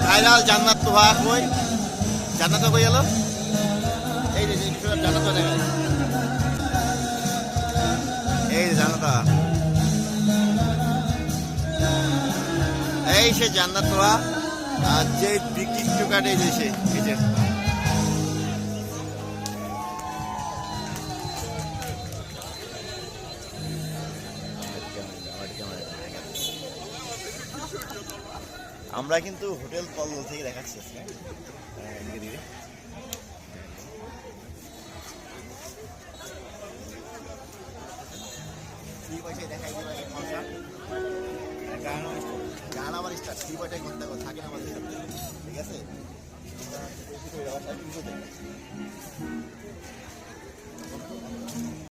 viral জান্নাত তোহা কই জান্নাত কই গেল এই যে জান্নাত দেখা এই যে জান্নাত এই সে জান্নাত তোহা আর যে বিক্রি কাটে যে সে এই যে আমরা কিন্তু হোটেল কল্লোল থেকে দেখাচ্ছি এদিকে দিকে দেখাই গান আমার স্টার্ট থ্রি পয়েন্টে করতে থাকে না আমাদের ঠিক আছে